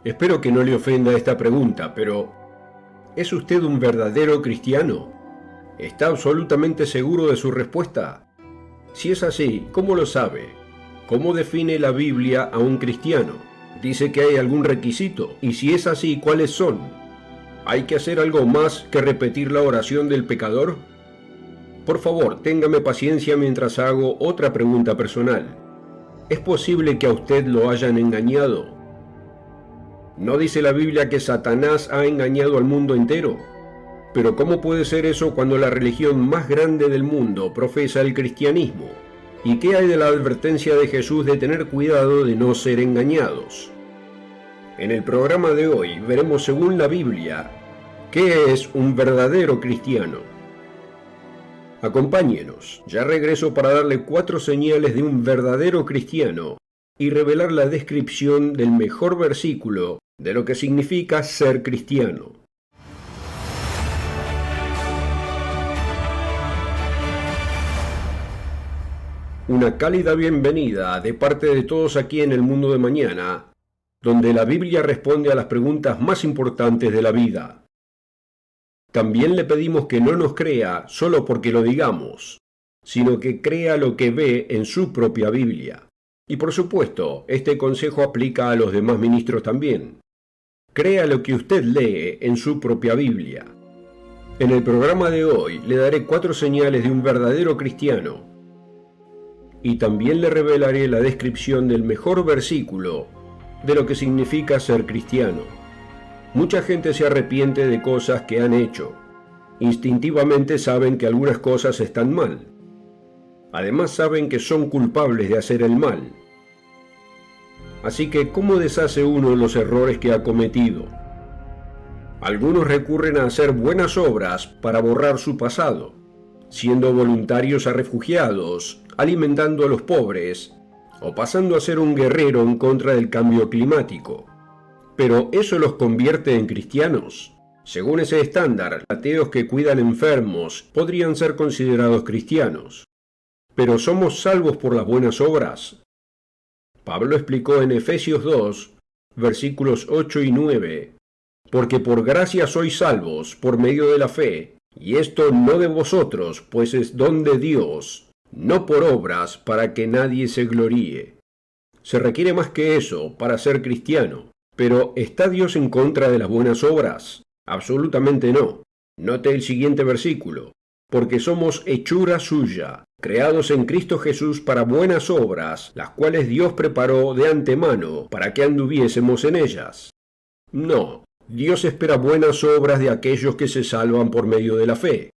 Espero que no le ofenda esta pregunta, pero ¿es usted un verdadero cristiano? ¿Está absolutamente seguro de su respuesta? Si es así, ¿cómo lo sabe? ¿Cómo define la Biblia a un cristiano? ¿Dice que hay algún requisito? Y si es así, ¿cuáles son? ¿Hay que hacer algo más que repetir la oración del pecador? Por favor, téngame paciencia mientras hago otra pregunta personal. ¿Es posible que a usted lo hayan engañado? ¿No dice la Biblia que Satanás ha engañado al mundo entero? Pero ¿cómo puede ser eso cuando la religión más grande del mundo profesa el cristianismo? ¿Y qué hay de la advertencia de Jesús de tener cuidado de no ser engañados? En el programa de hoy veremos según la Biblia qué es un verdadero cristiano. Acompáñenos, ya regreso para darle 4 señales de un verdadero cristiano y revelar la descripción del mejor versículo de lo que significa ser cristiano. Una cálida bienvenida de parte de todos aquí en el mundo de mañana, donde la Biblia responde a las preguntas más importantes de la vida. También le pedimos que no nos crea solo porque lo digamos, sino que crea lo que ve en su propia Biblia. Y por supuesto, este consejo aplica a los demás ministros también. Crea lo que usted lee en su propia Biblia. En el programa de hoy le daré 4 señales de un verdadero cristiano. Y también le revelaré la descripción del mejor versículo de lo que significa ser cristiano. Mucha gente se arrepiente de cosas que han hecho. Instintivamente saben que algunas cosas están mal. Además saben que son culpables de hacer el mal. Así que, ¿cómo deshace uno los errores que ha cometido? Algunos recurren a hacer buenas obras para borrar su pasado, siendo voluntarios a refugiados, alimentando a los pobres, o pasando a ser un guerrero en contra del cambio climático. Pero ¿eso los convierte en cristianos? Según ese estándar, ateos que cuidan enfermos podrían ser considerados cristianos. ¿Pero somos salvos por las buenas obras? Pablo explicó en Efesios 2, versículos 8 y 9, porque por gracia sois salvos por medio de la fe, y esto no de vosotros, pues es don de Dios, no por obras para que nadie se gloríe. Se requiere más que eso para ser cristiano. Pero ¿está Dios en contra de las buenas obras? Absolutamente no. Note el siguiente versículo. Porque somos hechura suya, creados en Cristo Jesús para buenas obras, las cuales Dios preparó de antemano para que anduviésemos en ellas. No, Dios espera buenas obras de aquellos que se salvan por medio de la fe.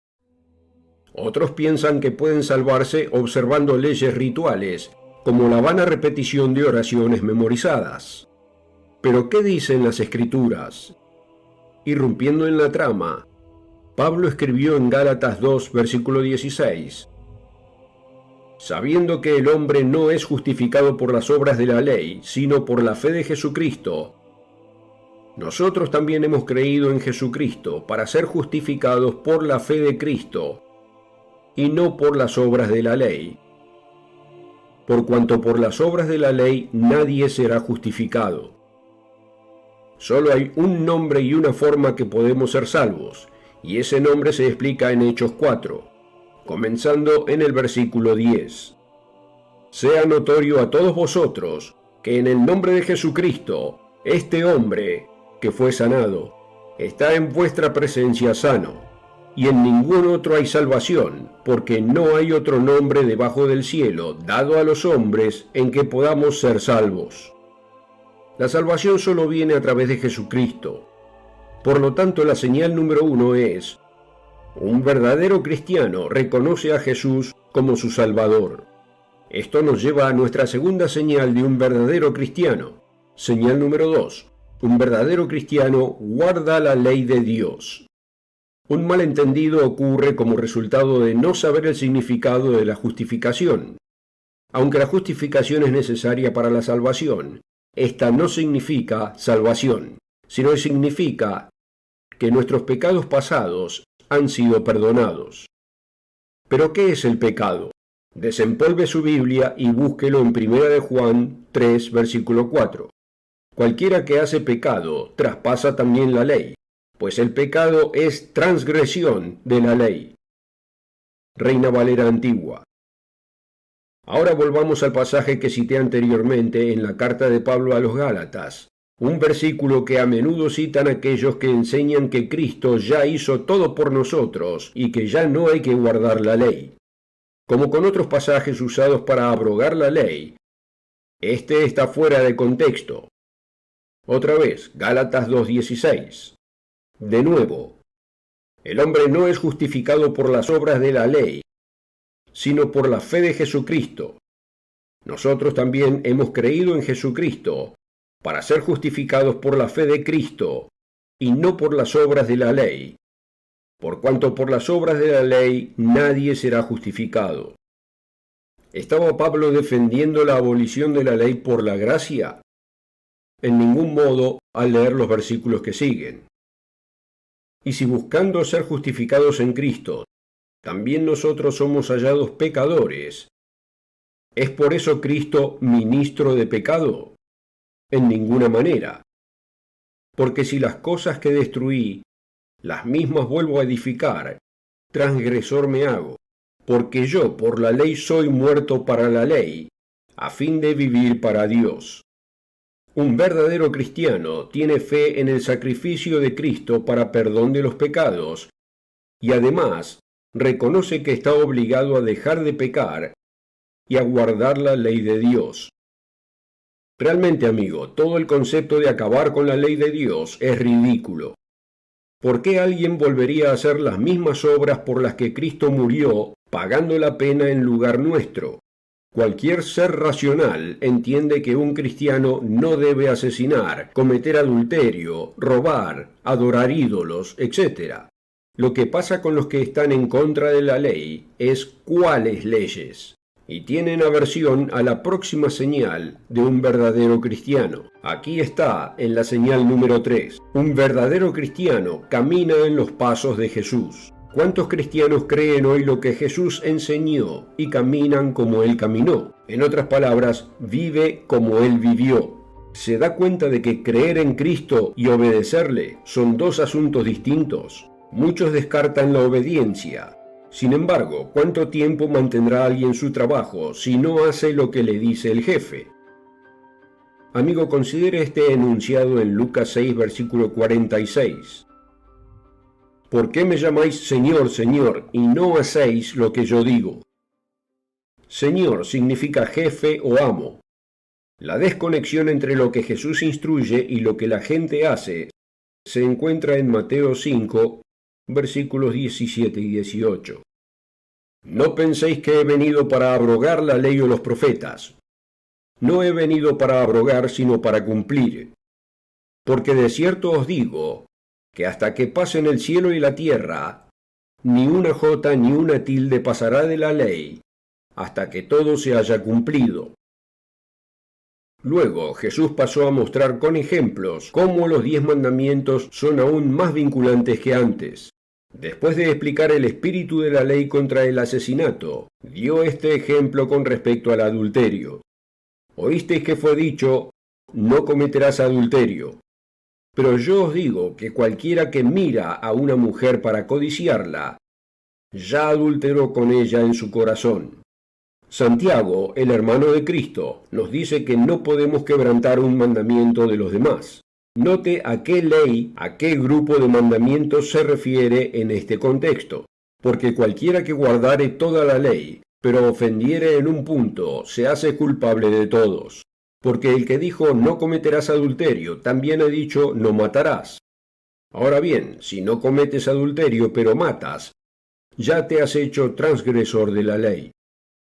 Otros piensan que pueden salvarse observando leyes rituales, como la vana repetición de oraciones memorizadas. Pero ¿qué dicen las Escrituras? Irrumpiendo en la trama, Pablo escribió en Gálatas 2, versículo 16, sabiendo que el hombre no es justificado por las obras de la ley, sino por la fe de Jesucristo. Nosotros también hemos creído en Jesucristo para ser justificados por la fe de Cristo, y no por las obras de la ley. Por cuanto por las obras de la ley nadie será justificado. Solo hay un nombre y una forma que podemos ser salvos, y ese nombre se explica en Hechos 4, comenzando en el versículo 10. Sea notorio a todos vosotros que en el nombre de Jesucristo, este hombre que fue sanado, está en vuestra presencia sano, y en ningún otro hay salvación, porque no hay otro nombre debajo del cielo dado a los hombres en que podamos ser salvos. La salvación solo viene a través de Jesucristo. Por lo tanto, la señal número 1 es: un verdadero cristiano reconoce a Jesús como su Salvador. Esto nos lleva a nuestra segunda señal de un verdadero cristiano. Señal número 2. Un verdadero cristiano guarda la ley de Dios. Un malentendido ocurre como resultado de no saber el significado de la justificación. Aunque la justificación es necesaria para la salvación, esta no significa salvación, sino que significa que nuestros pecados pasados han sido perdonados. ¿Pero qué es el pecado? Desempolve su Biblia y búsquelo en 1 de Juan 3, versículo 4. Cualquiera que hace pecado traspasa también la ley, pues el pecado es transgresión de la ley. Reina Valera Antigua. Ahora volvamos al pasaje que cité anteriormente en la carta de Pablo a los Gálatas, un versículo que a menudo citan aquellos que enseñan que Cristo ya hizo todo por nosotros y que ya no hay que guardar la ley. Como con otros pasajes usados para abrogar la ley, este está fuera de contexto. Otra vez, Gálatas 2:16. De nuevo, el hombre no es justificado por las obras de la ley, sino por la fe de Jesucristo. Nosotros también hemos creído en Jesucristo para ser justificados por la fe de Cristo y no por las obras de la ley, por cuanto por las obras de la ley nadie será justificado. ¿Estaba Pablo defendiendo la abolición de la ley por la gracia? En ningún modo al leer los versículos que siguen. Y si buscando ser justificados en Cristo, también nosotros somos hallados pecadores, ¿es por eso Cristo ministro de pecado? En ninguna manera. Porque si las cosas que destruí, las mismas vuelvo a edificar, transgresor me hago, porque yo por la ley soy muerto para la ley, a fin de vivir para Dios. Un verdadero cristiano tiene fe en el sacrificio de Cristo para perdón de los pecados, y además reconoce que está obligado a dejar de pecar y a guardar la ley de Dios. Realmente, amigo, todo el concepto de acabar con la ley de Dios es ridículo. ¿Por qué alguien volvería a hacer las mismas obras por las que Cristo murió, pagando la pena en lugar nuestro? Cualquier ser racional entiende que un cristiano no debe asesinar, cometer adulterio, robar, adorar ídolos, etc. Lo que pasa con los que están en contra de la ley es cuáles leyes, y tienen aversión a la próxima señal de un verdadero cristiano. Aquí está en la señal número 3. Un verdadero cristiano camina en los pasos de Jesús. ¿Cuántos cristianos creen hoy lo que Jesús enseñó y caminan como Él caminó? En otras palabras, vive como Él vivió. ¿Se da cuenta de que creer en Cristo y obedecerle son dos asuntos distintos? Muchos descartan la obediencia. Sin embargo, ¿cuánto tiempo mantendrá alguien su trabajo si no hace lo que le dice el jefe? Amigo, considere este enunciado en Lucas 6, versículo 46. ¿Por qué me llamáis Señor, Señor, y no hacéis lo que yo digo? Señor significa jefe o amo. La desconexión entre lo que Jesús instruye y lo que la gente hace se encuentra en Mateo 5, versículos 17 y 18. No penséis que he venido para abrogar la ley o los profetas. No he venido para abrogar, sino para cumplir. Porque de cierto os digo, que hasta que pasen el cielo y la tierra, ni una jota ni una tilde pasará de la ley, hasta que todo se haya cumplido. Luego Jesús pasó a mostrar con ejemplos cómo los 10 mandamientos son aún más vinculantes que antes. Después de explicar el espíritu de la ley contra el asesinato, dio este ejemplo con respecto al adulterio. Oísteis que fue dicho, no cometerás adulterio. Pero yo os digo que cualquiera que mira a una mujer para codiciarla, ya adulteró con ella en su corazón. Santiago, el hermano de Cristo, nos dice que no podemos quebrantar un mandamiento de los demás. Note a qué ley, a qué grupo de mandamientos se refiere en este contexto, porque cualquiera que guardare toda la ley, pero ofendiere en un punto, se hace culpable de todos. Porque el que dijo no cometerás adulterio, también ha dicho no matarás. Ahora bien, si no cometes adulterio pero matas, ya te has hecho transgresor de la ley.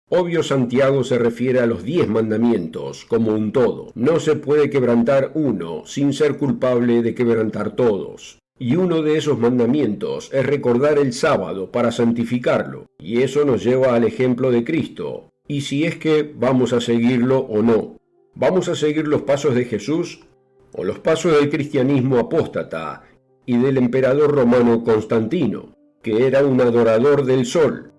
Obvio, Santiago se refiere a los 10 mandamientos como un todo. No se puede quebrantar uno sin ser culpable de quebrantar todos. Y uno de esos mandamientos es recordar el sábado para santificarlo. Y eso nos lleva al ejemplo de Cristo. Y si es que vamos a seguirlo o no. ¿Vamos a seguir los pasos de Jesús o los pasos del cristianismo apóstata y del emperador romano Constantino, que era un adorador del sol?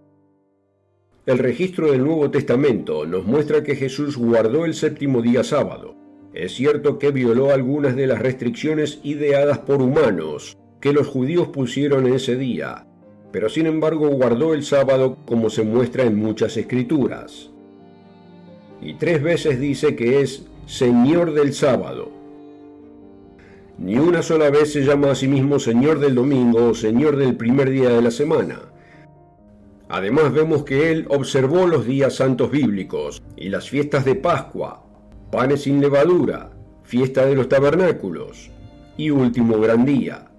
El registro del Nuevo Testamento nos muestra que Jesús guardó el séptimo día sábado. Es cierto que violó algunas de las restricciones ideadas por humanos que los judíos pusieron en ese día, pero sin embargo guardó el sábado como se muestra en muchas escrituras. Y 3 veces dice que es Señor del sábado. Ni una sola vez se llama a sí mismo Señor del domingo o Señor del primer día de la semana. Además vemos que él observó los días santos bíblicos y las fiestas de Pascua, panes sin levadura, fiesta de los tabernáculos y último gran día.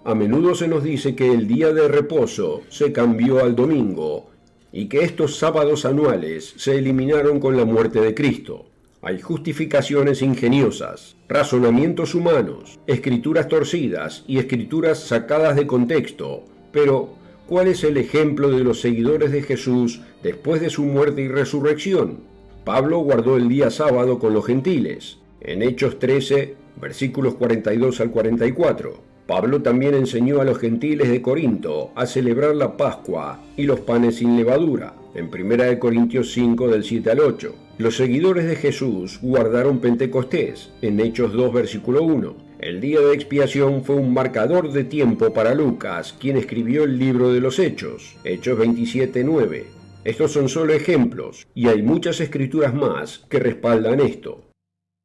A menudo se nos dice que el día de reposo se cambió al domingo y que estos sábados anuales se eliminaron con la muerte de Cristo. Hay justificaciones ingeniosas, razonamientos humanos, escrituras torcidas y escrituras sacadas de contexto, pero ¿cuál es el ejemplo de los seguidores de Jesús después de su muerte y resurrección? Pablo guardó el día sábado con los gentiles, en Hechos 13, versículos 42 al 44. Pablo también enseñó a los gentiles de Corinto a celebrar la Pascua y los panes sin levadura, en 1 Corintios 5, del 7 al 8. Los seguidores de Jesús guardaron Pentecostés, en Hechos 2, versículo 1. El día de expiación fue un marcador de tiempo para Lucas, quien escribió el libro de los Hechos, Hechos 27, 9. Estos son solo ejemplos, y hay muchas escrituras más que respaldan esto.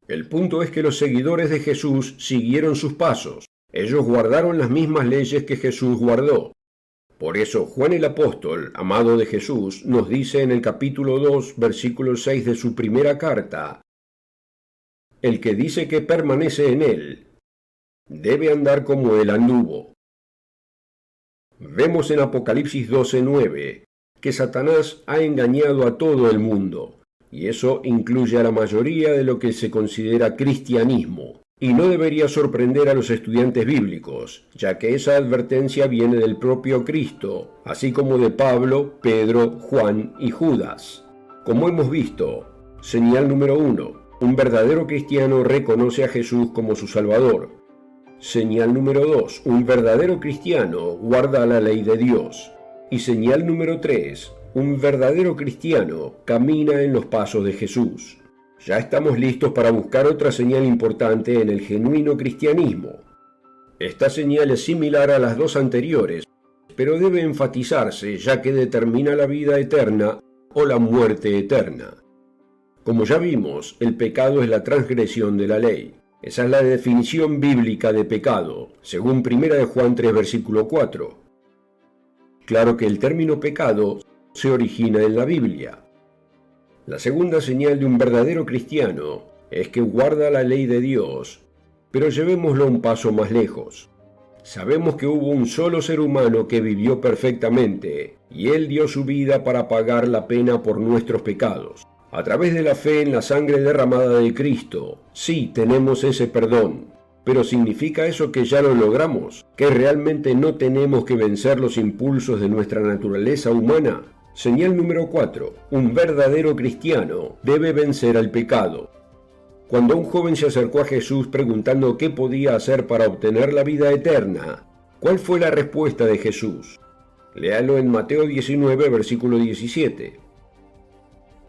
El punto es que los seguidores de Jesús siguieron sus pasos. Ellos guardaron las mismas leyes que Jesús guardó. Por eso Juan el apóstol, amado de Jesús, nos dice en el capítulo 2, versículo 6 de su primera carta: el que dice que permanece en él, debe andar como él anduvo. Vemos en Apocalipsis 12:9 que Satanás ha engañado a todo el mundo, y eso incluye a la mayoría de lo que se considera cristianismo. Y no debería sorprender a los estudiantes bíblicos, ya que esa advertencia viene del propio Cristo, así como de Pablo, Pedro, Juan y Judas. Como hemos visto, señal número 1, un verdadero cristiano reconoce a Jesús como su Salvador. Señal número 2, un verdadero cristiano guarda la ley de Dios. Y señal número 3, un verdadero cristiano camina en los pasos de Jesús. Ya estamos listos para buscar otra señal importante en el genuino cristianismo. Esta señal es similar a las dos anteriores, pero debe enfatizarse ya que determina la vida eterna o la muerte eterna. Como ya vimos, el pecado es la transgresión de la ley. Esa es la definición bíblica de pecado, según 1 de Juan 3, versículo 4. Claro que el término pecado se origina en la Biblia. La segunda señal de un verdadero cristiano es que guarda la ley de Dios, pero llevémoslo un paso más lejos. Sabemos que hubo un solo ser humano que vivió perfectamente, y él dio su vida para pagar la pena por nuestros pecados. A través de la fe en la sangre derramada de Cristo, sí tenemos ese perdón. Pero ¿significa eso que ya lo logramos? ¿Que realmente no tenemos que vencer los impulsos de nuestra naturaleza humana? Señal número 4. Un verdadero cristiano debe vencer al pecado. Cuando un joven se acercó a Jesús preguntando qué podía hacer para obtener la vida eterna, ¿cuál fue la respuesta de Jesús? Léalo en Mateo 19, versículo 17.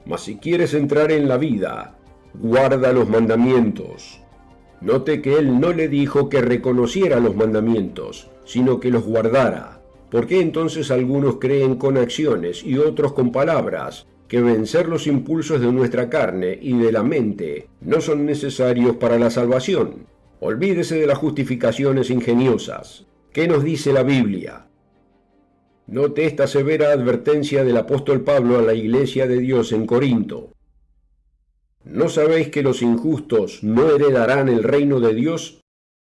Mas si quieres entrar en la vida, guarda los mandamientos. Note que él no le dijo que reconociera los mandamientos, sino que los guardara. ¿Por qué entonces algunos creen con acciones y otros con palabras que vencer los impulsos de nuestra carne y de la mente no son necesarios para la salvación? Olvídese de las justificaciones ingeniosas. ¿Qué nos dice la Biblia? Note esta severa advertencia del apóstol Pablo a la iglesia de Dios en Corinto. ¿No sabéis que los injustos no heredarán el reino de Dios?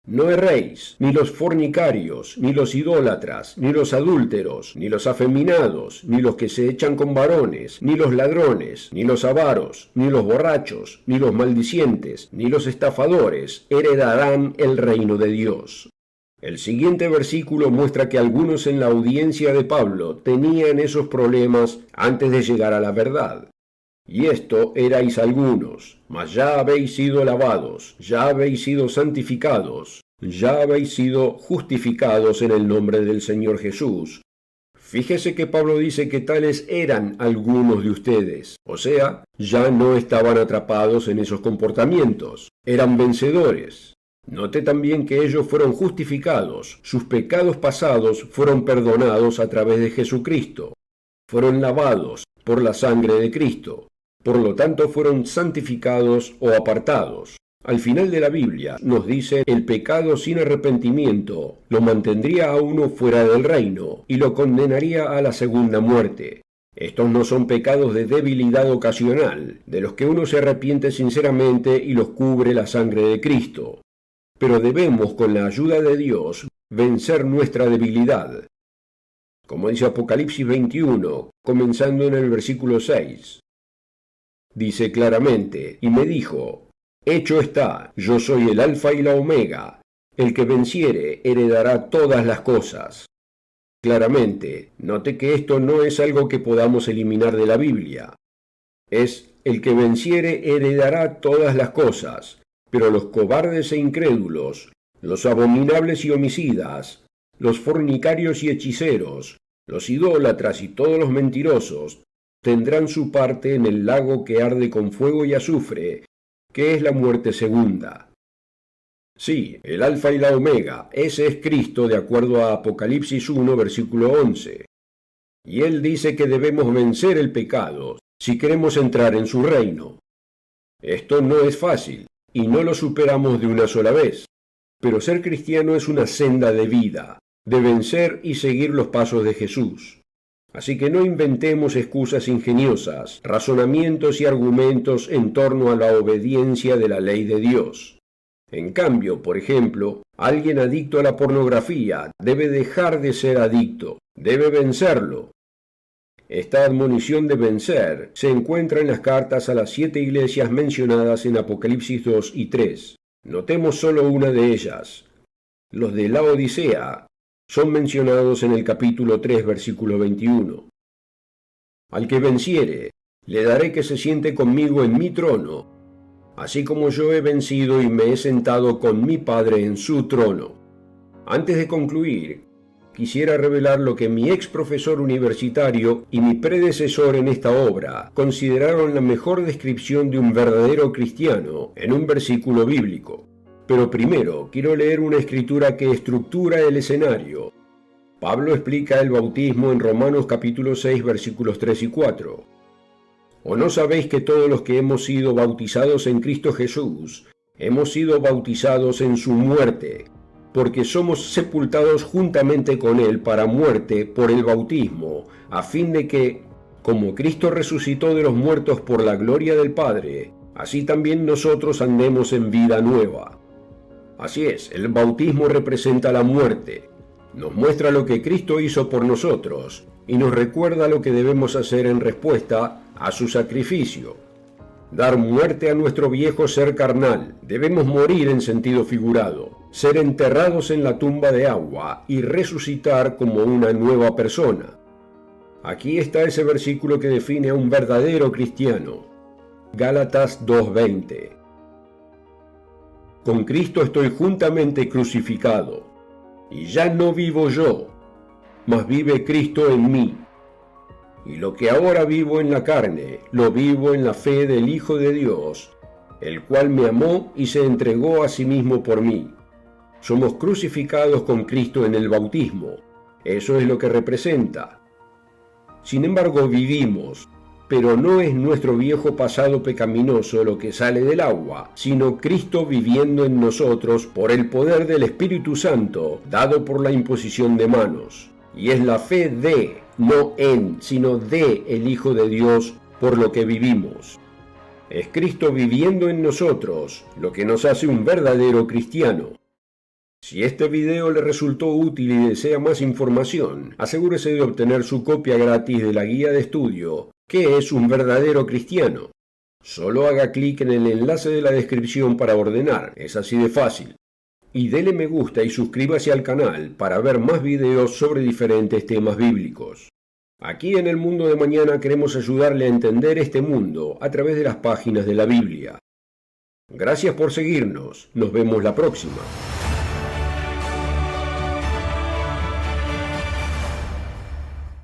No erréis, ni los fornicarios, ni los idólatras, ni los adúlteros, ni los afeminados, ni los que se echan con varones, ni los ladrones, ni los avaros, ni los borrachos, ni los maldicientes, ni los estafadores heredarán el reino de Dios. El siguiente versículo muestra que algunos en la audiencia de Pablo tenían esos problemas antes de llegar a la verdad. Y esto erais algunos, mas ya habéis sido lavados, ya habéis sido santificados, ya habéis sido justificados en el nombre del Señor Jesús. Fíjese que Pablo dice que tales eran algunos de ustedes, o sea, ya no estaban atrapados en esos comportamientos, eran vencedores. Note también que ellos fueron justificados, sus pecados pasados fueron perdonados a través de Jesucristo, fueron lavados por la sangre de Cristo, por lo tanto fueron santificados o apartados. Al final de la Biblia nos dice el pecado sin arrepentimiento lo mantendría a uno fuera del reino y lo condenaría a la segunda muerte. Estos no son pecados de debilidad ocasional, de los que uno se arrepiente sinceramente y los cubre la sangre de Cristo. Pero debemos, con la ayuda de Dios, vencer nuestra debilidad. Como dice Apocalipsis 21, comenzando en el versículo 6. Dice claramente, y me dijo: hecho está, yo soy el Alfa y la Omega, el que venciere heredará todas las cosas. Claramente, note que esto no es algo que podamos eliminar de la Biblia. Es el que venciere heredará todas las cosas, pero los cobardes e incrédulos, los abominables y homicidas, los fornicarios y hechiceros, los idólatras y todos los mentirosos, tendrán su parte en el lago que arde con fuego y azufre, que es la muerte segunda. Sí, el Alfa y la Omega, ese es Cristo de acuerdo a Apocalipsis 1, versículo 11. Y Él dice que debemos vencer el pecado si queremos entrar en su reino. Esto no es fácil, y no lo superamos de una sola vez. Pero ser cristiano es una senda de vida, de vencer y seguir los pasos de Jesús. Así que no inventemos excusas ingeniosas, razonamientos y argumentos en torno a la obediencia de la ley de Dios. En cambio, por ejemplo, alguien adicto a la pornografía debe dejar de ser adicto, debe vencerlo. Esta admonición de vencer se encuentra en las cartas a las 7 iglesias mencionadas en Apocalipsis 2 y 3. Notemos solo una de ellas. Los de la Odisea son mencionados en el capítulo 3, versículo 21. Al que venciere, le daré que se siente conmigo en mi trono, así como yo he vencido y me he sentado con mi Padre en su trono. Antes de concluir, quisiera revelar lo que mi ex profesor universitario y mi predecesor en esta obra consideraron la mejor descripción de un verdadero cristiano en un versículo bíblico. Pero primero quiero leer una escritura que estructura el escenario. Pablo explica el bautismo en Romanos capítulo 6 versículos 3 y 4. ¿O no sabéis que todos los que hemos sido bautizados en Cristo Jesús, hemos sido bautizados en su muerte? Porque somos sepultados juntamente con él para muerte por el bautismo, a fin de que, como Cristo resucitó de los muertos por la gloria del Padre, así también nosotros andemos en vida nueva. Así es, el bautismo representa la muerte, nos muestra lo que Cristo hizo por nosotros y nos recuerda lo que debemos hacer en respuesta a su sacrificio. Dar muerte a nuestro viejo ser carnal, debemos morir en sentido figurado, ser enterrados en la tumba de agua y resucitar como una nueva persona. Aquí está ese versículo que define a un verdadero cristiano, Gálatas 2:20. Con Cristo estoy juntamente crucificado, y ya no vivo yo, mas vive Cristo en mí. Y lo que ahora vivo en la carne, lo vivo en la fe del Hijo de Dios, el cual me amó y se entregó a sí mismo por mí. Somos crucificados con Cristo en el bautismo, eso es lo que representa. Sin embargo, vivimos, pero no es nuestro viejo pasado pecaminoso lo que sale del agua, sino Cristo viviendo en nosotros por el poder del Espíritu Santo, dado por la imposición de manos. Y es la fe de, no en, sino de el Hijo de Dios por lo que vivimos. Es Cristo viviendo en nosotros lo que nos hace un verdadero cristiano. Si este video le resultó útil y desea más información, asegúrese de obtener su copia gratis de la guía de estudio ¿Qué es un verdadero cristiano? Solo haga clic en el enlace de la descripción para ordenar, es así de fácil. Y dele me gusta y suscríbase al canal para ver más videos sobre diferentes temas bíblicos. Aquí en El Mundo de Mañana queremos ayudarle a entender este mundo a través de las páginas de la Biblia. Gracias por seguirnos, nos vemos la próxima.